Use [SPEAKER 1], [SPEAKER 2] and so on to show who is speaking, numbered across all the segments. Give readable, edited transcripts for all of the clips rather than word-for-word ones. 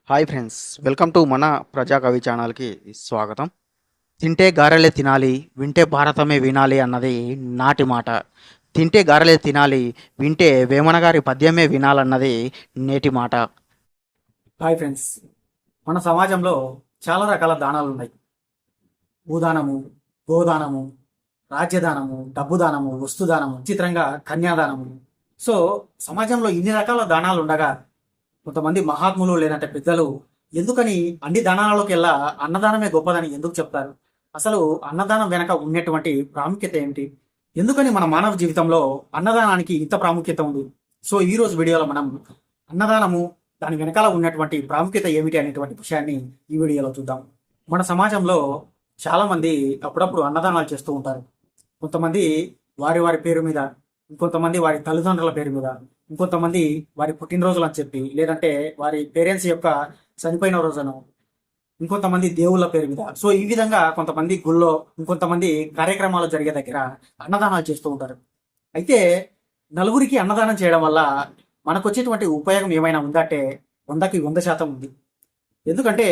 [SPEAKER 1] Hi friends, welcome to మన ప్రజాకవి ఛానల్కి స్వాగతం. తింటే గారెలే తినాలి, వింటే భారతమే వినాలి అన్నది నాటి మాట. తింటే గారెలే తినాలి, వింటే వేమన గారి పద్యమే వినాలన్నది నేటి మాట.
[SPEAKER 2] హాయ్ ఫ్రెండ్స్, మన సమాజంలో చాలా రకాల దానాలు ఉన్నాయి. భూదానము, గోదానము, రాజ్యదానము, డబ్బు దానము, వస్తుదానము, చిత్రంగా కన్యాదానము. సో సమాజంలో ఇన్ని రకాల దానాలు ఉండగా కొంతమంది మహాత్ములు లేదంటే పెద్దలు ఎందుకని అన్ని దానాలలోకి వెళ్ళా అన్నదానమే గొప్పదని ఎందుకు చెప్తారు? అసలు అన్నదానం వెనక ఉన్నటువంటి ప్రాముఖ్యత ఏమిటి? ఎందుకని మన మానవ జీవితంలో అన్నదానానికి ఇంత ప్రాముఖ్యత ఉంది? సో ఈ రోజు వీడియోలో మనం అన్నదానము, దాని వెనకాల ఉన్నటువంటి ప్రాముఖ్యత ఏమిటి అనేటువంటి విషయాన్ని ఈ వీడియోలో చూద్దాం. మన సమాజంలో చాలా మంది అప్పుడప్పుడు అన్నదానాలు చేస్తూ ఉంటారు. కొంతమంది వారి వారి పేరు మీద, ఇంకొంతమంది వారి తల్లిదండ్రుల పేరు మీద, ఇంకొంతమంది వారి పుట్టినరోజులు అని చెప్పి, లేదంటే వారి పేరెంట్స్ యొక్క చనిపోయిన రోజును, ఇంకొంతమంది దేవుళ్ళ పేరు మీద. సో ఈ విధంగా కొంతమంది గుళ్ళో, ఇంకొంతమంది కార్యక్రమాలు జరిగే దగ్గర అన్నదానాలు చేస్తూ ఉంటారు. అయితే నలుగురికి అన్నదానం చేయడం వల్ల మనకు వచ్చేటువంటి ఉపయోగం ఏమైనా ఉందంటే 100కి 100% ఉంది. ఎందుకంటే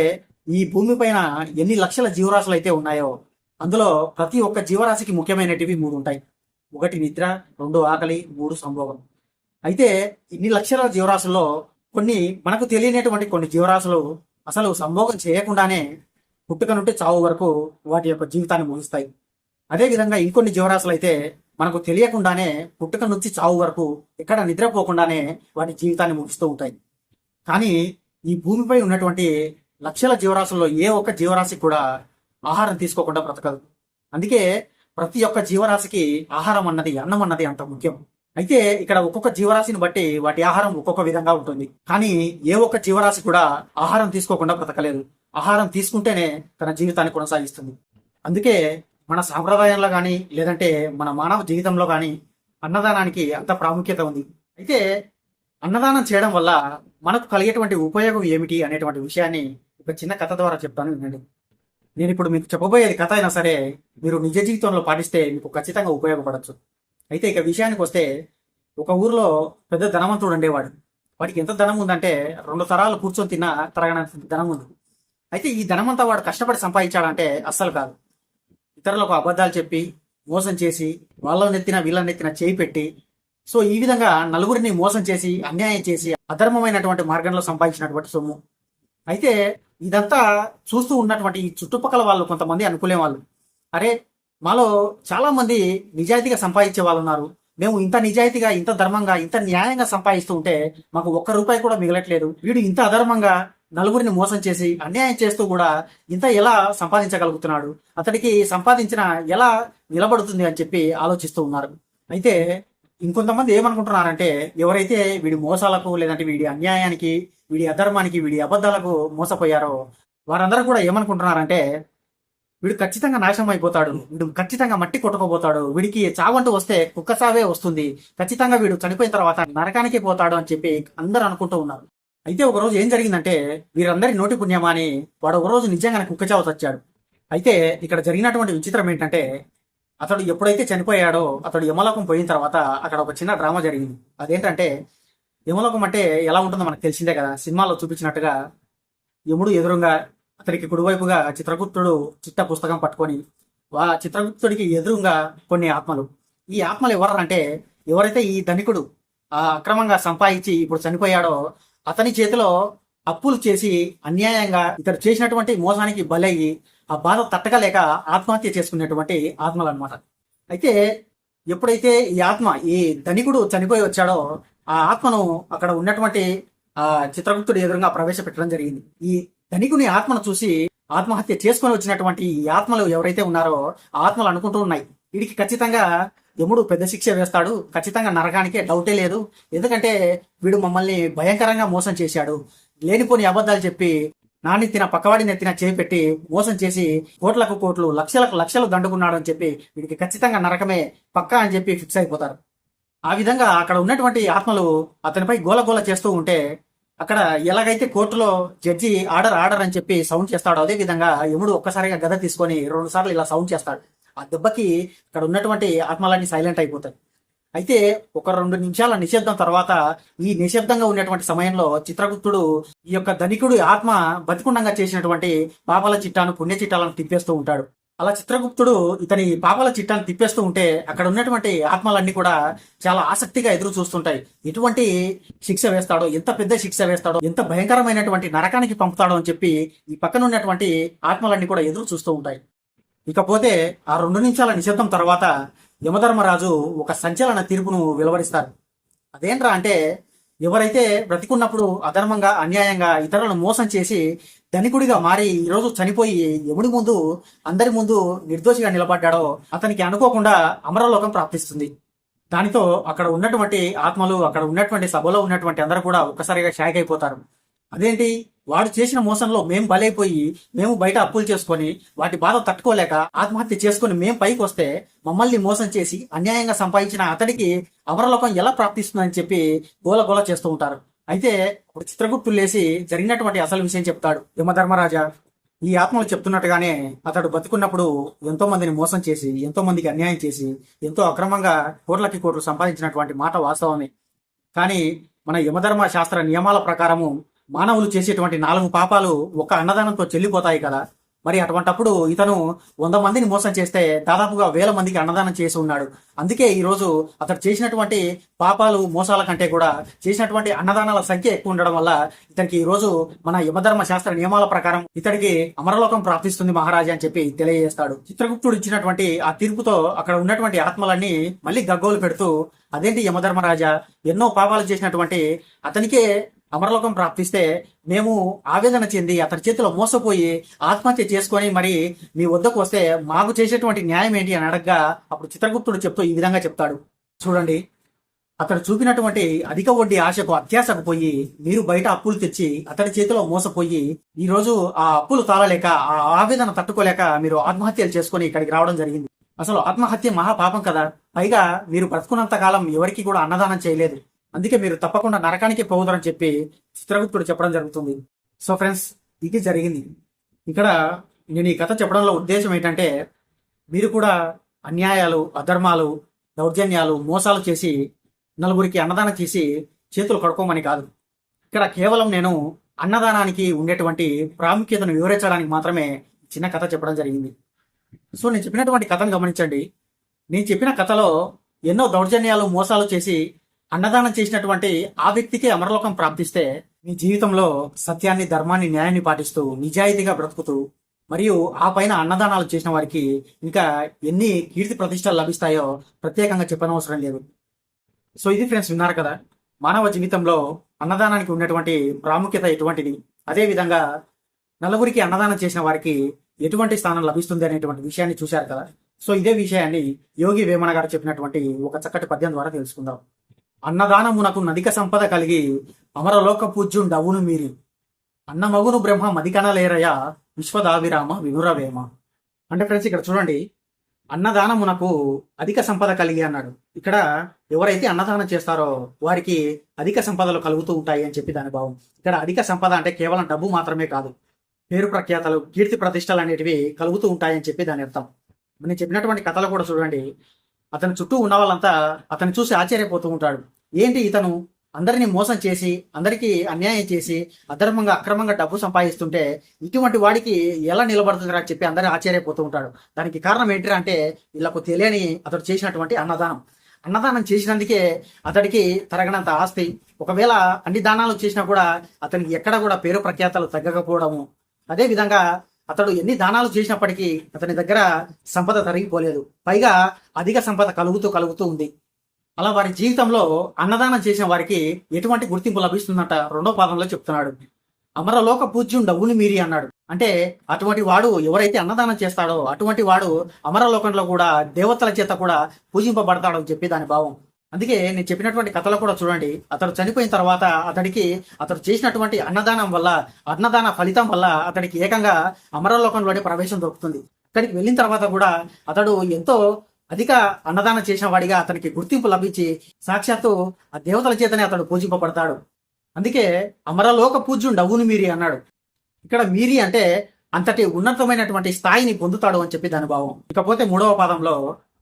[SPEAKER 2] ఈ భూమి పైన ఎన్ని లక్షల జీవరాశులు అయితే ఉన్నాయో అందులో ప్రతి ఒక్క జీవరాశికి ముఖ్యమైనటివి 3 ఉంటాయి. 1 నిద్ర, 2 ఆకలి, 3 సంభోగం. అయితే ఇన్ని లక్షల జీవరాశుల్లో కొన్ని మనకు తెలియనటువంటి కొన్ని జీవరాశులు అసలు సంభోగం చేయకుండానే పుట్టుక నుండి చావు వరకు వాటి యొక్క జీవితాన్ని ముగిస్తాయి. అదేవిధంగా ఇంకొన్ని జీవరాశులు అయితే మనకు తెలియకుండానే పుట్టుక నుంచి చావు వరకు ఎక్కడ నిద్రపోకుండానే వాటి జీవితాన్ని ముగిస్తూ ఉంటాయి. కానీ ఈ భూమిపై ఉన్నటువంటి లక్షల జీవరాశుల్లో ఏ ఒక్క జీవరాశి కూడా ఆహారం తీసుకోకుండా బ్రతకదు. అందుకే ప్రతి ఒక్క జీవరాశికి ఆహారం అన్నది, అన్నం అన్నది అంత ముఖ్యం. అయితే ఇక్కడ ఒక్కొక్క జీవరాశిని బట్టి వాటి ఆహారం ఒక్కొక్క విధంగా ఉంటుంది. కానీ ఏ ఒక్క జీవరాశి కూడా ఆహారం తీసుకోకుండా బ్రతకలేదు. ఆహారం తీసుకుంటేనే తన జీవితాన్ని కొనసాగిస్తుంది. అందుకే మన సాంప్రదాయంలో కానీ లేదంటే మన మానవ జీవితంలో కానీ అన్నదానానికి అంత ప్రాముఖ్యత ఉంది. అయితే అన్నదానం చేయడం వల్ల మనకు కలిగేటువంటి ఉపయోగం ఏమిటి అనేటువంటి విషయాన్ని ఒక చిన్న కథ ద్వారా చెప్తాను, వినండి. నేను ఇప్పుడు మీకు చెప్పబోయేది కథ అయినా సరే మీరు నిజ జీవితంలో పాటిస్తే మీకు ఖచ్చితంగా ఉపయోగపడచ్చు. అయితే ఇక విషయానికి వస్తే, ఒక ఊర్లో పెద్ద ధనవంతుడు ఉండేవాడు. వాడికి ఎంత ధనం ఉందంటే 2 తరాలు కూర్చొని తిన్నా తరగనంత ధనం ఉంది. అయితే ఈ ధనమంతా వాడు కష్టపడి సంపాదించాడంటే అస్సలు కాదు. ఇతరులకు అబద్ధాలు చెప్పి, మోసం చేసి, వాళ్ళ నెత్తిన వీళ్ళ నెత్తిన చేయి పెట్టి, సో ఈ విధంగా నలుగురిని మోసం చేసి, అన్యాయం చేసి, అధర్మమైనటువంటి మార్గంలో సంపాదించినటువంటి సొమ్ము. అయితే ఇదంతా చూస్తూ ఉన్నటువంటి ఈ చుట్టుపక్కల వాళ్ళు కొంతమంది అనుకునే వాళ్ళు, అరే మాలో చాలా మంది నిజాయితీగా సంపాదించే వాళ్ళు ఉన్నారు. మేము ఇంత నిజాయితీగా, ఇంత ధర్మంగా, ఇంత న్యాయంగా సంపాదిస్తూ ఉంటే మాకు 1 రూపాయి కూడా మిగలట్లేదు. వీడు ఇంత అధర్మంగా నలుగురిని మోసం చేసి, అన్యాయం చేస్తూ కూడా ఇంత ఎలా సంపాదించగలుగుతున్నాడు? అతడికి సంపాదించిన ఎలా నిలబడుతుంది అని చెప్పి ఆలోచిస్తూ ఉన్నారు. అయితే ఇంకొంతమంది ఏమనుకుంటున్నారంటే, ఎవరైతే వీడి మోసాలకు, లేదంటే వీడి అన్యాయానికి, వీడి అధర్మానికి, వీడి అబద్ధాలకు మోసపోయారో వారందరూ కూడా ఏమనుకుంటున్నారంటే, వీడు ఖచ్చితంగా నాశనం అయిపోతాడు, వీడు ఖచ్చితంగా మట్టి కొట్టుకోపోతాడు, వీడికి చావంటూ వస్తే కుక్క సావే వస్తుంది, ఖచ్చితంగా వీడు చనిపోయిన తర్వాత నరకానికి పోతాడు అని చెప్పి అందరూ అనుకుంటూ ఉన్నారు. అయితే ఒకరోజు ఏం జరిగిందంటే, వీరందరి నోటి పుణ్యమా అని వాడు ఒకరోజు నిజంగానే కుక్క చావు చచ్చాడు. అయితే ఇక్కడ జరిగినటువంటి విచిత్రం ఏంటంటే, అతడు ఎప్పుడైతే చనిపోయాడో అతడు యమలోకం పోయిన తర్వాత అక్కడ ఒక చిన్న డ్రామా జరిగింది. అదేంటంటే, యమలోకం అంటే ఎలా ఉంటుందో మనకు తెలిసిందే కదా. సినిమాలో చూపించినట్టుగా యముడు ఎదురుగా, అతనికి కుడివైపుగా చిత్రగుప్తుడు చిట్ట పుస్తకం పట్టుకొని, చిత్రగుప్తుడికి ఎదురుగా కొన్ని ఆత్మలు. ఈ ఆత్మలు ఎవరంటే, ఎవరైతే ఈ ధనికుడు అక్రమంగా సంపాదించి ఇప్పుడు చనిపోయాడో అతని చేతిలో అప్పులు చేసి అన్యాయంగా ఇతడు చేసినటువంటి మోసానికి బలయ్యి ఆ బాధ తట్టగలేక ఆత్మహత్య చేసుకునేటువంటి ఆత్మలు అనమాట. అయితే ఎప్పుడైతే ఈ ఆత్మ, ఈ ధనికుడు చనిపోయి వచ్చాడో ఆ ఆత్మను అక్కడ ఉన్నటువంటి చిత్రగుప్తుడు ఎదురుగా ప్రవేశపెట్టడం జరిగింది. ఈ ధనికుని ఆత్మను చూసి ఆత్మహత్య చేసుకొని వచ్చినటువంటి ఈ ఆత్మలు ఎవరైతే ఉన్నారో ఆ ఆత్మలు అనుకుంటూ ఉన్నాయి, వీడికి ఖచ్చితంగా యముడు పెద్ద శిక్ష వేస్తాడు, ఖచ్చితంగా నరకానికే డౌటే లేదు. ఎందుకంటే వీడు మమ్మల్ని భయంకరంగా మోసం చేశాడు, లేనిపోని అబద్ధాలు చెప్పి నాన్నెత్తిన పక్కవాడిని ఎత్తిన చేపెట్టి మోసం చేసి కోట్లకు కోట్లు, లక్షలకు లక్షలు దండుకున్నాడు అని చెప్పి వీడికి ఖచ్చితంగా నరకమే పక్కా అని చెప్పి ఫిక్స్ అయిపోతారు. ఆ విధంగా అక్కడ ఉన్నటువంటి ఆత్మలు అతనిపై గోలగోల చేస్తూ ఉంటే, అక్కడ ఎలాగైతే కోర్టులో జడ్జి ఆర్డర్ అని చెప్పి సౌండ్ చేస్తాడో అదే విధంగా యముడు ఒక్కసారిగా గద తీసుకొని 2 సార్లు ఇలా సౌండ్ చేస్తాడు. ఆ దెబ్బకి అక్కడ ఉన్నటువంటి ఆత్మలన్నీ సైలెంట్ అయిపోతాయి. అయితే ఒక 2 నిమిషాల నిశ్శబ్దం తర్వాత ఈ నిశ్శబ్దంగా ఉన్నటువంటి సమయంలో చిత్రగుప్తుడు ఈ యొక్క ధనికుడి ఆత్మ బతికుండంగా చేసినటువంటి పాపాల చిట్టాను పుణ్య చిట్టాలను తిప్పేస్తూ ఉంటాడు. అలా చిత్రగుప్తుడు ఇతని పాపాల చిట్టాను తిప్పేస్తూ ఉంటే అక్కడ ఉన్నటువంటి ఆత్మలన్నీ కూడా చాలా ఆసక్తిగా ఎదురు చూస్తుంటాయి. ఎటువంటి శిక్ష వేస్తాడో, ఎంత పెద్ద శిక్ష వేస్తాడో, ఎంత భయంకరమైనటువంటి నరకానికి పంపుతాడో అని చెప్పి ఈ పక్కన ఉన్నటువంటి ఆత్మలన్నీ కూడా ఎదురు చూస్తూ ఉంటాయి. ఇకపోతే ఆ 2 నిమిషాల నిశ్శబ్దం తర్వాత యమధర్మరాజు ఒక సంచలన తీర్పును వెలువరిస్తారు. అదేంట్రా అంటే, ఎవరైతే బ్రతికున్నప్పుడు అధర్మంగా అన్యాయంగా ఇతరులను మోసం చేసి ధనికుడిగా మారి ఈరోజు చనిపోయి యముడి ముందు అందరి ముందు నిర్దోషిగా నిలబడ్డాడో అతనికి అనుకోకుండా అమరలోకం ప్రాప్తిస్తుంది. దానితో అక్కడ ఉన్నటువంటి ఆత్మలు, అక్కడ ఉన్నటువంటి సభలో ఉన్నటువంటి అందరూ కూడా ఒక్కసారిగా షాక్ అయిపోతారు. అదేంటి, వాడు చేసిన మోసంలో మేము బలైపోయి మేము బయట అప్పులు చేసుకొని వాటి బాధ తట్టుకోలేక ఆత్మహత్య చేసుకుని మేము పైకి వస్తే మమ్మల్ని మోసం చేసి అన్యాయంగా సంపాదించిన అతడికి అమరలోకం ఎలా ప్రాప్తిస్తుందని చెప్పి గోల చేస్తూ ఉంటారు. అయితే ఇప్పుడు చిత్రగుప్తుడు లేసి జరిగినటువంటి అసలు విషయం చెప్తాడు. యమధర్మరాజా, ఈ ఆత్మలు చెప్తున్నట్టుగానే అతడు బతుకున్నప్పుడు ఎంతో మందిని మోసం చేసి, ఎంతో మందికి అన్యాయం చేసి, ఎంతో అక్రమంగా కోట్లకి కోట్లు సంపాదించినటువంటి మాట వాస్తవమే. కానీ మన యమధర్మ శాస్త్ర నియమాల ప్రకారము మానవులు చేసేటువంటి 4 పాపాలు ఒక అన్నదానంతో చెల్లిపోతాయి కదా. మరి అటువంటప్పుడు ఇతను 100 మందిని మోసం చేస్తే దాదాపుగా 1000 మందికి అన్నదానం చేసి ఉన్నాడు. అందుకే ఈరోజు అతడు చేసినటువంటి పాపాలు మోసాల కంటే కూడా చేసినటువంటి అన్నదానాల సంఖ్య ఎక్కువ ఉండడం వల్ల ఇతనికి ఈ రోజు మన యమధర్మ శాస్త్ర నియమాల ప్రకారం ఇతడికి అమరలోకం ప్రాప్తిస్తుంది మహారాజా అని చెప్పి తెలియజేస్తాడు. చిత్రగుప్తుడు ఇచ్చినటువంటి ఆ తీర్పుతో అక్కడ ఉన్నటువంటి ఆత్మలన్నీ మళ్ళీ గగ్గోలు పెడుతూ, అదేంటి యమధర్మరాజా, ఎన్నో పాపాలు చేసినటువంటి అతనికే అమరలోకం ప్రాప్తిస్తే మేము ఆవేదన చెంది అతని చేతిలో మోసపోయి ఆత్మహత్య చేసుకొని మరి మీ వద్దకు వస్తే మాకు చేసేటువంటి న్యాయం ఏంటి అని అడగ్గా అప్పుడు చిత్రగుప్తుడు చెప్తూ ఈ విధంగా చెప్తాడు. చూడండి, అతడు చూపినటువంటి అధిక వడ్డీ ఆశకు అత్యాశకు పోయి మీరు బయట అప్పులు తెచ్చి అతడి చేతిలో మోసపోయి ఈ రోజు ఆ అప్పులు తాళలేక, ఆ ఆవేదన తట్టుకోలేక మీరు ఆత్మహత్యలు చేసుకొని ఇక్కడికి రావడం జరిగింది. అసలు ఆత్మహత్య మహాపాపం కదా. పైగా మీరు బ్రతుకున్నంత కాలం ఎవరికి కూడా అన్నదానం చేయలేదు. అందుకే మీరు తప్పకుండా నరకానికి పోవుదరని చెప్పి చిత్రగుప్తుడు చెప్పడం జరుగుతుంది. సో ఫ్రెండ్స్, ఇది జరిగింది. ఇక్కడ నేను ఈ కథ చెప్పడంలో ఉద్దేశం ఏంటంటే, మీరు కూడా అన్యాయాలు, అధర్మాలు, దౌర్జన్యాలు, మోసాలు చేసి నలుగురికి అన్నదానం చేసి చేతులు కడుక్కోమని కాదు. ఇక్కడ కేవలం నేను అన్నదానానికి ఉండేటువంటి ప్రాముఖ్యతను వివరించడానికి మాత్రమే చిన్న కథ చెప్పడం జరిగింది. సో నేను చెప్పినటువంటి కథను గమనించండి. నేను చెప్పిన కథలో ఎన్నో దౌర్జన్యాలు, మోసాలు చేసి అన్నదానం చేసినటువంటి ఆ వ్యక్తికి అమరలోకం ప్రాప్తిస్తే, మీ జీవితంలో సత్యాన్ని, ధర్మాన్ని, న్యాయాన్ని పాటిస్తూ నిజాయితీగా బ్రతుకుతూ మరియు ఆ పైన అన్నదానాలు చేసిన వారికి ఇంకా ఎన్ని కీర్తి ప్రతిష్టలు లభిస్తాయో ప్రత్యేకంగా చెప్పనవసరం లేదు. సో ఇది ఫ్రెండ్స్, విన్నారు కదా, మానవ జీవితంలో అన్నదానానికి ఉన్నటువంటి ప్రాముఖ్యత ఎటువంటిది, అదేవిధంగా నలుగురికి అన్నదానం చేసిన వారికి ఎటువంటి స్థానం లభిస్తుంది అనేటువంటి విషయాన్ని చూశారు కదా. సో ఇదే విషయాన్ని యోగి వేమన గారు చెప్పినటువంటి ఒక చక్కటి పద్యం ద్వారా తెలుసుకుందాం. అన్నదానమునకు నదిక సంపద కలిగి అమరలోక పూజ్యుండవును మీరి అన్నమగును బ్రహ్మ మదికనలేరయ విశ్వదావిరామ వినురవేమ. అంటే ఫ్రెండ్స్, ఇక్కడ చూడండి, అన్నదానమునకు అధిక సంపద కలిగి అన్నాడు. ఇక్కడ ఎవరైతే అన్నదానం చేస్తారో వారికి అధిక సంపదలు కలుగుతూ ఉంటాయి అని చెప్పి దాని భావం. ఇక్కడ అధిక సంపద అంటే కేవలం డబ్బు మాత్రమే కాదు, పేరు ప్రఖ్యాతలు, కీర్తి ప్రతిష్టలు అనేటివి కలుగుతూ ఉంటాయని చెప్పి దాని అర్థం. నేను చెప్పినటువంటి కథలు కూడా చూడండి, అతని చుట్టూ ఉన్న వాళ్ళంతా అతన్ని చూసి ఆశ్చర్యపోతూ ఉంటాడు. ఏంటి, ఇతను అందరినీ మోసం చేసి, అందరికీ అన్యాయం చేసి, అధర్మంగా అక్రమంగా డబ్బు సంపాదిస్తుంటే ఇటువంటి వాడికి ఎలా నిలబడుతుందిరా అని చెప్పి అందరూ ఆశ్చర్యపోతూ ఉంటాడు. దానికి కారణం ఏంటిరా అంటే, వీళ్ళకు తెలియని అతడు చేసినటువంటి అన్నదానం. అన్నదానం చేసినందుకే అతడికి తరగనంత ఆస్తి. ఒకవేళ అన్ని దానాలు చేసినా కూడా అతనికి ఎక్కడ కూడా పేరు ప్రఖ్యాతలు తగ్గకపోవడము. అదే విధంగా అతడు ఎన్ని దానాలు చేసినప్పటికీ అతని దగ్గర సంపద తరిగిపోలేదు, పైగా అధిక సంపద కలుగుతూ ఉంది. అలా వారి జీవితంలో అన్నదానం చేసిన వారికి ఎటువంటి గుర్తింపు లభిస్తుందంట 2వ పాదంలో చెప్తున్నాడు. అమరలోక పూజ్యుండవును మీరి అన్నాడు. అంటే అటువంటి వాడు ఎవరైతే అన్నదానం చేస్తాడో అటువంటి వాడు అమరలోకంలో కూడా దేవతల చేత కూడా పూజింపబడతాడు అని చెప్పి దాని భావం. అందుకే నేను చెప్పినటువంటి కథలో కూడా చూడండి, అతడు చనిపోయిన తర్వాత అతడు చేసినటువంటి అన్నదానం వల్ల, అన్నదాన ఫలితం వల్ల అతడికి ఏకంగా అమరలోకంలోనే ప్రవేశం దొరుకుతుంది. అక్కడికి వెళ్ళిన తర్వాత కూడా అతడు ఎంతో అధిక అన్నదానం చేసిన వాడిగా అతనికి గుర్తింపు లభించి సాక్షాత్తు ఆ దేవతల చేతనే అతడు పూజింపబడతాడు. అందుకే అమరలోక పూజ్యుండవును మీరి అన్నాడు. ఇక్కడ మీరి అంటే అంతటి ఉన్నతమైనటువంటి స్థాయిని పొందుతాడు అని చెప్పి దాని భావం. ఇకపోతే 3వ పాదంలో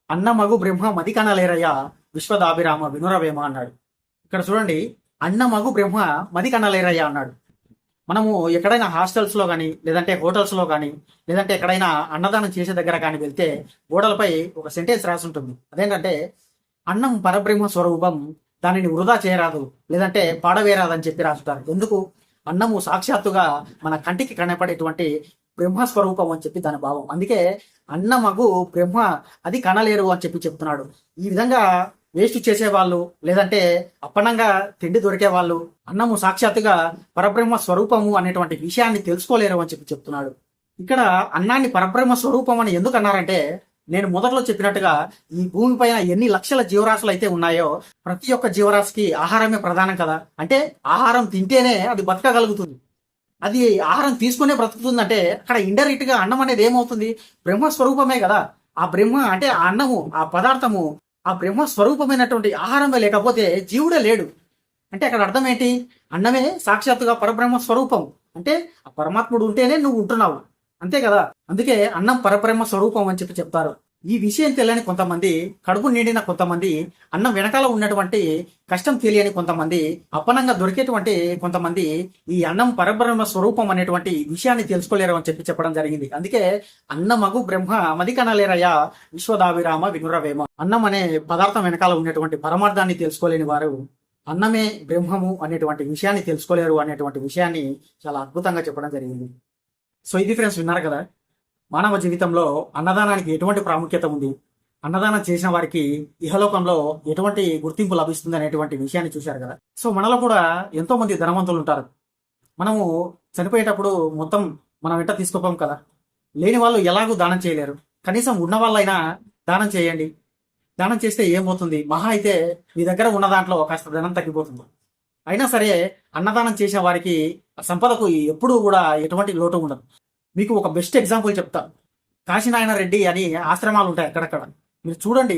[SPEAKER 2] అన్నమగు బ్రహ్మ మదికనలేరయ్య విశ్వదాభిరామ వినురవేమ అన్నాడు. ఇక్కడ చూడండి, అన్నమగు బ్రహ్మ మది కనలేరయ్యా అన్నాడు. మనము ఎక్కడైనా హాస్టల్స్లో కానీ, లేదంటే హోటల్స్లో కానీ, లేదంటే ఎక్కడైనా అన్నదానం చేసే దగ్గర కానీ వెళ్తే గోడలపై ఒక సెంటెన్స్ రాసి ఉంటుంది. అదేంటంటే, అన్నం పరబ్రహ్మ స్వరూపం, దానిని వృధా చేయరాదు, లేదంటే పాడవేరాదు అని చెప్పి రాసుతారు. ఎందుకు? అన్నము సాక్షాత్తుగా మన కంటికి కనపడేటువంటి బ్రహ్మస్వరూపం అని చెప్పి దాని భావం. అందుకే అన్నమగు బ్రహ్మ అది కనలేరు అని చెప్పి చెప్తున్నాడు. ఈ విధంగా వేస్ట్ చేసేవాళ్ళు, లేదంటే అప్పనంగా తిండి దొరికే వాళ్ళు అన్నము సాక్షాత్తుగా పరబ్రహ్మ స్వరూపము అనేటువంటి విషయాన్ని తెలుసుకోలేరు అని చెప్పి చెప్తున్నాడు. ఇక్కడ అన్నాన్ని పరబ్రహ్మ స్వరూపం అని ఎందుకు అన్నారంటే, నేను మొదట్లో చెప్పినట్టుగా ఈ భూమిపైన ఎన్ని లక్షల జీవరాశులు అయితే ఉన్నాయో ప్రతి ఒక్క జీవరాశికి ఆహారమే ప్రధానం కదా. అంటే ఆహారం తింటేనే అది బతకగలుగుతుంది. అది ఆహారం తీసుకునే బ్రతుకుతుందంటే అక్కడ ఇండైరెక్ట్ గా అన్నం అనేది ఏమవుతుంది? బ్రహ్మస్వరూపమే కదా. ఆ బ్రహ్మ అంటే ఆ అన్నము, ఆ పదార్థము, ఆ బ్రహ్మస్వరూపమైనటువంటి ఆహారమే లేకపోతే జీవుడే లేడు. అంటే అక్కడ అర్థం ఏంటి? అన్నమే సాక్షాత్తుగా పరబ్రహ్మ స్వరూపం. అంటే ఆ పరమాత్ముడు ఉంటేనే నువ్వు ఉంటున్నావు, అంతే కదా. అందుకే అన్నం పరబ్రహ్మ స్వరూపం అని చెప్పి చెప్తారు. ఈ విషయం తెలియని కొంతమంది, కడుపు నిండిన కొంతమంది, అన్నం వెనకాల ఉన్నటువంటి కష్టం తెలియని కొంతమంది, అప్పనంగా దొరికేటువంటి కొంతమంది ఈ అన్నం పరబ్రహ్మ స్వరూపం అనేటువంటి విషయాన్ని తెలుసుకోలేరు అని చెప్పి చెప్పడం జరిగింది. అందుకే అన్నమగు బ్రహ్మ మది కనలేరయ్యా విశ్వదాభిరామ వినురవేమ. అన్నం అనే పదార్థం వెనకాల ఉన్నటువంటి పరమార్థాన్ని తెలుసుకోలేని వారు అన్నమే బ్రహ్మము అనేటువంటి విషయాన్ని తెలుసుకోలేరు అనేటువంటి విషయాన్ని చాలా అద్భుతంగా చెప్పడం జరిగింది. సో ఇది ఫ్రెండ్స్, విన్నారు కదా, మానవ జీవితంలో అన్నదానానికి ఎటువంటి ప్రాముఖ్యత ఉంది, అన్నదానం చేసిన వారికి ఇహలోకంలో ఎటువంటి గుర్తింపు లభిస్తుంది అనేటువంటి విషయాన్ని చూశారు కదా. సో మనలో కూడా ఎంతో మంది ధనవంతులు ఉంటారు. మనము చనిపోయేటప్పుడు మొత్తం మనం వెంట తీసుకోపోం కదా. లేని వాళ్ళు ఎలాగూ దానం చేయలేరు. కనీసం ఉన్న వాళ్ళైనా దానం చేయండి. దానం చేస్తే ఏమవుతుంది? మహా అయితే మీ దగ్గర ఉన్న దాంట్లో కాస్త ధనం తగ్గిపోతుంది. అయినా సరే అన్నదానం చేసిన వారికి సంపదకు ఎప్పుడూ కూడా ఎటువంటి లోటు ఉండదు. మీకు ఒక బెస్ట్ ఎగ్జాంపుల్ చెప్తా. కాశీనారాయణ రెడ్డి అని ఆశ్రమాలు ఉంటాయి అక్కడక్కడ. మీరు చూడండి,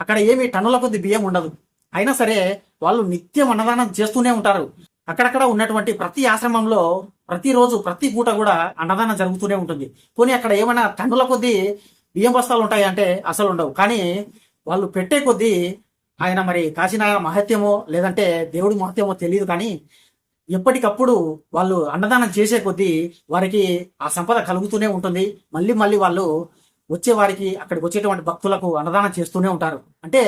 [SPEAKER 2] అక్కడ ఏమి టన్నుల కొద్ది బియ్యం ఉండదు. అయినా సరే వాళ్ళు నిత్యం అన్నదానం చేస్తూనే ఉంటారు. అక్కడక్కడ ఉన్నటువంటి ప్రతి ఆశ్రమంలో ప్రతిరోజు ప్రతి పూట కూడా అన్నదానం జరుగుతూనే ఉంటుంది. పోనీ అక్కడ ఏమైనా టన్నుల కొద్ది బియ్యం బస్తాలు ఉంటాయి అంటే అసలు ఉండవు. కానీ వాళ్ళు పెట్టే కొద్దీ ఆయన మరి కాశీనారాయణ మహత్యమో లేదంటే దేవుడి మహత్యమో తెలియదు, కానీ ఎప్పటికప్పుడు వాళ్ళు అన్నదానం చేసే కొద్దీ వారికి ఆ సంపద కలుగుతూనే ఉంటుంది. మళ్ళీ మళ్ళీ వాళ్ళు వచ్చే వారికి, అక్కడికి వచ్చేటువంటి భక్తులకు అన్నదానం చేస్తూనే ఉంటారు. అంటే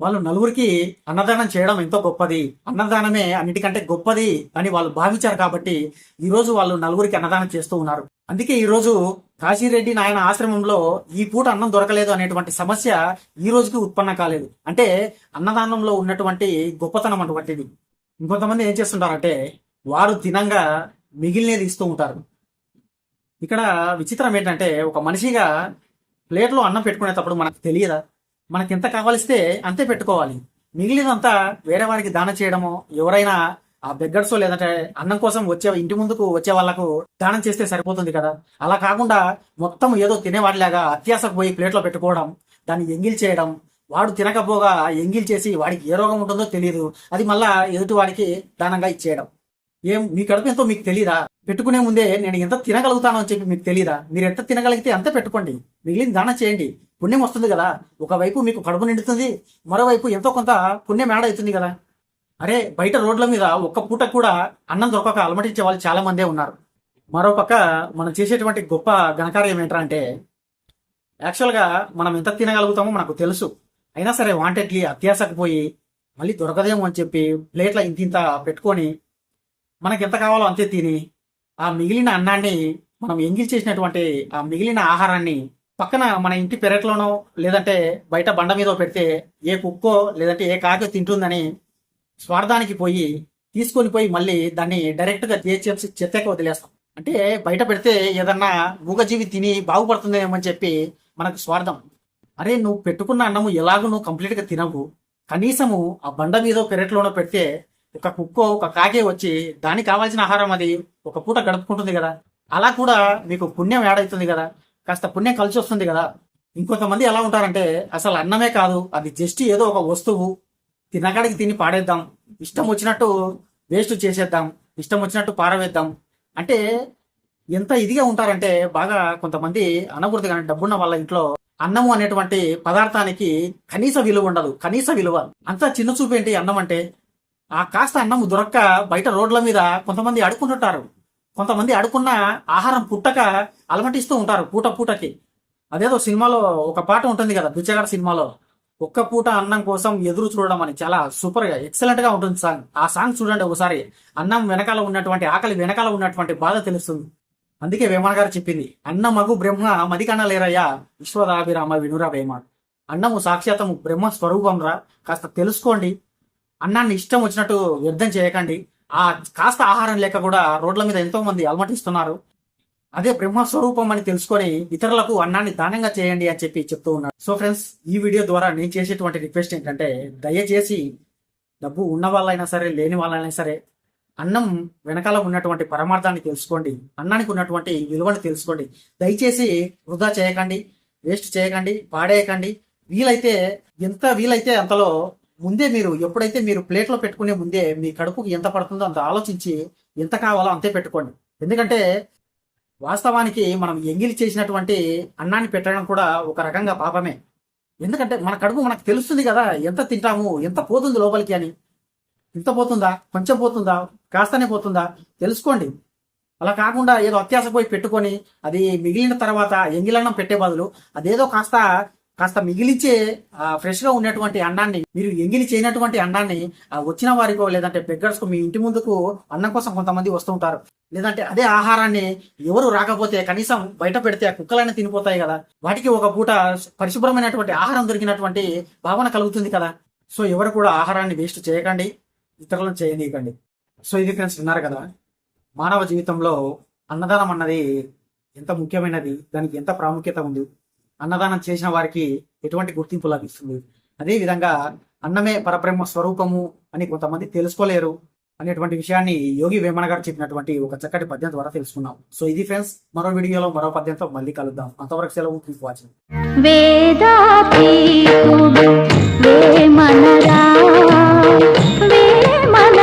[SPEAKER 2] వాళ్ళు నలుగురికి అన్నదానం చేయడం ఎంతో గొప్పది, అన్నదానమే అన్నిటికంటే గొప్పది అని వాళ్ళు భావించారు. కాబట్టి ఈరోజు వాళ్ళు నలుగురికి అన్నదానం చేస్తూ ఉన్నారు. అందుకే ఈరోజు కాశీరెడ్డి నాయన ఆశ్రమంలో ఈ పూట అన్నం దొరకలేదు అనేటువంటి సమస్య ఈ రోజుకి ఉత్పన్నం కాలేదు. అంటే అన్నదానంలో ఉన్నటువంటి గొప్పతనం అటువంటిది. ఇంకొంతమంది ఏం చేస్తుంటారంటే వారు తినంగా మిగిలినది ఇస్తూ ఉంటారు. ఇక్కడ విచిత్రం ఏంటంటే, ఒక మనిషిగా ప్లేట్లో అన్నం పెట్టుకునేటప్పుడు మనకు తెలియదా? మనకి ఎంత కావాలిస్తే అంతే పెట్టుకోవాలి. మిగిలినంతా వేరే వారికి దానం చేయడమో, ఎవరైనా ఆ బెగ్గర్స్ లేదంటే అన్నం కోసం వచ్చే ఇంటి ముందుకు వచ్చే వాళ్ళకు దానం చేస్తే సరిపోతుంది కదా. అలా కాకుండా మొత్తం ఏదో తినేవాడిలాగా అత్యాసకు పోయి ప్లేట్లో పెట్టుకోవడం, దాన్ని ఎంగిల్ చేయడం, వాడు తినకపోగా ఎంగిల్ చేసి వాడికి ఏ రోగం ఉంటుందో తెలియదు, అది మళ్ళా ఎదుటి వాడికి దానంగా ఇచ్చేయడం. ఏం మీ కడుపు ఎంతో మీకు తెలీదా? పెట్టుకునే ముందే నేను ఎంత తినగలుగుతానో అని చెప్పి మీకు తెలీదా? మీరు ఎంత తినగలిగితే అంతే పెట్టుకోండి, మిగిలిన దానం చేయండి, పుణ్యం వస్తుంది కదా. ఒకవైపు మీకు కడుపు నిండుతుంది, మరోవైపు ఎంతో కొంత పుణ్యం యాడ్ అవుతుంది కదా. అరే, బయట రోడ్ల మీద ఒక్క పూట కూడా అన్నం దొరకక అలమటించే వాళ్ళు చాలా మందే ఉన్నారు. మరోపక్క మనం చేసేటువంటి గొప్ప ఘనకార్యం ఏంటంటే, యాక్చువల్గా మనం ఎంత తినగలుగుతామో మనకు తెలుసు. అయినా సరే వాంటెడ్లీ అత్యాసకు పోయి మళ్ళీ దొరకదేమో అని చెప్పి ప్లేట్ల ఇంత పెట్టుకొని మనకి ఎంత కావాలో అంతే తిని ఆ మిగిలిన అన్నాన్ని, మనం ఎంగిల్ చేసినటువంటి ఆ మిగిలిన ఆహారాన్ని పక్కన మన ఇంటి పెరట్లోనో లేదంటే బయట బండ మీద పెడితే ఏ కుక్కో లేదంటే ఏ కాకో తింటుందని స్వార్థానికి పోయి తీసుకొని పోయి మళ్ళీ దాన్ని డైరెక్ట్గా జిహెచ్ఎంసీ చెత్తకి వదిలేస్తాం. అంటే బయట పెడితే ఏదన్నా మూగజీవి తిని బాగుపడుతుందేమో అని చెప్పి మనకు స్వార్థం. అరే, నువ్వు పెట్టుకున్న అన్నము ఎలాగో నువ్వు కంప్లీట్గా తినవు, కనీసము ఆ బండ మీదో పెరట్లోనో పెడితే ఒక కుక్కో ఒక కాకే వచ్చి దానికి కావాల్సిన ఆహారం అది ఒక పూట గడుపుకుంటుంది కదా. అలా కూడా మీకు పుణ్యం యాడ్ అవుతుంది కదా, కాస్త పుణ్యం కలిసి వస్తుంది కదా. ఇంకొంతమంది ఎలా ఉంటారంటే అసలు అన్నమే కాదు, అది జస్ట్ ఏదో ఒక వస్తువు, తినగాడికి తిని పాడేద్దాం, ఇష్టం వచ్చినట్టు వేస్ట్ చేసేద్దాం, ఇష్టం వచ్చినట్టు పారవేద్దాం. అంటే ఎంత ఇదిగా ఉంటారంటే, బాగా కొంతమంది అనకూడదు కానీ డబ్బున్న వాళ్ళ ఇంట్లో అన్నము అనేటువంటి పదార్థానికి కనీస విలువ ఉండదు. కనీస విలువ అంతా చిన్న చూపేంటి అన్నం అంటే. ఆ కాస్త అన్నం దొరక్క బయట రోడ్ల మీద కొంతమంది అడుక్కుంటుంటారు. కొంతమంది అడుక్కున్న ఆహారం పుట్టక అలమటిస్తూ ఉంటారు పూట పూటకి. అదేదో సినిమాలో ఒక పాట ఉంటుంది కదా, బిచ్చగాడ సినిమాలో, ఒక్క పూట అన్నం కోసం ఎదురు చూడడం అని. చాలా సూపర్ గా ఎక్సలెంట్ గా ఉంటుంది సాంగ్. ఆ సాంగ్ చూడండి ఒకసారి. అన్నం వెనకాల ఉన్నటువంటి ఆకలి వెనకాల ఉన్నటువంటి బాధ తెలుస్తుంది. అందుకే వేమన గారు చెప్పింది, అన్నమగు బ్రహ్మ మది కనలేరయ్యా విశ్వదాభిరామ వినురా వేమ. అన్నము సాక్షాతము బ్రహ్మ స్వరూపం రా, కాస్త తెలుసుకోండి. అన్నాన్ని ఇష్టం వచ్చినట్టు వ్యర్థం చేయకండి. ఆ కాస్త ఆహారం లేక కూడా రోడ్ల మీద ఎంతో మంది అలమటిస్తున్నారు. అదే బ్రహ్మస్వరూపం అని తెలుసుకొని ఇతరులకు అన్నాన్ని దానంగా చేయండి అని చెప్పి చెప్తూ ఉన్నాడు. సో ఫ్రెండ్స్, ఈ వీడియో ద్వారా నేను చేసేటువంటి రిక్వెస్ట్ ఏంటంటే, దయచేసి డబ్బు ఉన్న వాళ్ళైనా సరే లేని వాళ్ళైనా సరే అన్నం వెనకాల ఉన్నటువంటి పరమార్థాన్ని తెలుసుకోండి. అన్నానికి ఉన్నటువంటి విలువని తెలుసుకోండి. దయచేసి వృధా చేయకండి, వేస్ట్ చేయకండి, పాడేయకండి. వీలైతే ఎంత వీలైతే అంతలో ముందే మీరు ఎప్పుడైతే మీరు ప్లేట్లో పెట్టుకునే ముందే మీ కడుపుకి ఎంత పడుతుందో అంత ఆలోచించి ఎంత కావాలో అంతే పెట్టుకోండి. ఎందుకంటే వాస్తవానికి మనం ఎంగిలి చేసినటువంటి అన్నాన్ని పెట్టడం కూడా ఒక రకంగా పాపమే. ఎందుకంటే మన కడుపు మనకు తెలుస్తుంది కదా, ఎంత తింటాము, ఎంత పోతుంది లోపలికి అని. ఇంత పోతుందా, కొంచెం పోతుందా, కాస్తనే పోతుందా తెలుసుకోండి. అలా కాకుండా ఏదో అత్యాస పోయి పెట్టుకొని అది మిగిలిన తర్వాత ఎంగిలన్నం పెట్టే బదులు అదేదో కాస్త కాస్త మిగిలించే ఫ్రెష్ గా ఉన్నటువంటి అన్నాన్ని, మీరు ఎంగిలి చేయనటువంటి అన్నాన్ని వచ్చిన వారికో లేదంటే బెగ్గర్స్కో, మీ ఇంటి ముందుకు అన్నం కోసం కొంతమంది వస్తూ ఉంటారు. లేదంటే అదే ఆహారాన్ని ఎవరు రాకపోతే కనీసం బయట పెడితే ఆ కుక్కలైనా తినిపోతాయి కదా, వాటికి ఒక పూట పరిశుభ్రమైనటువంటి ఆహారం దొరికినటువంటి భావన కలుగుతుంది కదా. సో ఎవరు కూడా ఆహారాన్ని వేస్ట్ చేయకండి, ఇతరులను చేయనీయకండి. సో ఇది ఫ్రెండ్స్, విన్నారు కదా, మానవ జీవితంలో అన్నదానం అన్నది ఎంత ముఖ్యమైనది, దానికి ఎంత ప్రాముఖ్యత ఉంది, అన్నదానం చేసిన వారికి ఎటువంటి గుర్తింపు లభిస్తుంది. అదేవిధంగా అన్నమే పరబ్రహ్మ స్వరూపము అని కొంతమంది తెలుసుకోలేరు అనేటువంటి విషయాన్ని యోగి వేమన గారు చెప్పినటువంటి ఒక చక్కటి పద్యం ద్వారా తెలుసుకున్నాం. సో ఇది ఫ్రెండ్స్, మరో వీడియోలో మరో పద్యంతో మళ్ళీ కలుద్దాం. అంతవరకు సెలవు. Keep watching.
[SPEAKER 3] వేదాతీతుడు వేమనరా, వేమన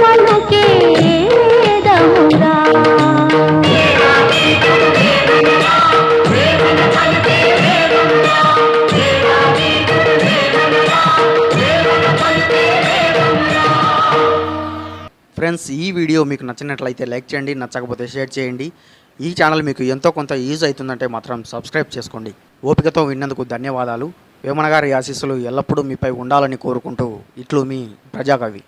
[SPEAKER 3] పలుకే వేదమురా.
[SPEAKER 1] ఫ్రెండ్స్, ఈ వీడియో మీకు నచ్చినట్లయితే లైక్ చేయండి, నచ్చకపోతే షేర్ చేయండి. ఈ ఛానల్ మీకు ఎంతో కొంత యూజ్ అవుతుందంటే మాత్రం సబ్స్క్రైబ్ చేసుకోండి. ఓపికతో విన్నందుకు ధన్యవాదాలు. వేమన గారి ఆశీస్సులు ఎల్లప్పుడూ మీపై ఉండాలని కోరుకుంటూ ఇట్లు మీ ప్రజాకవి.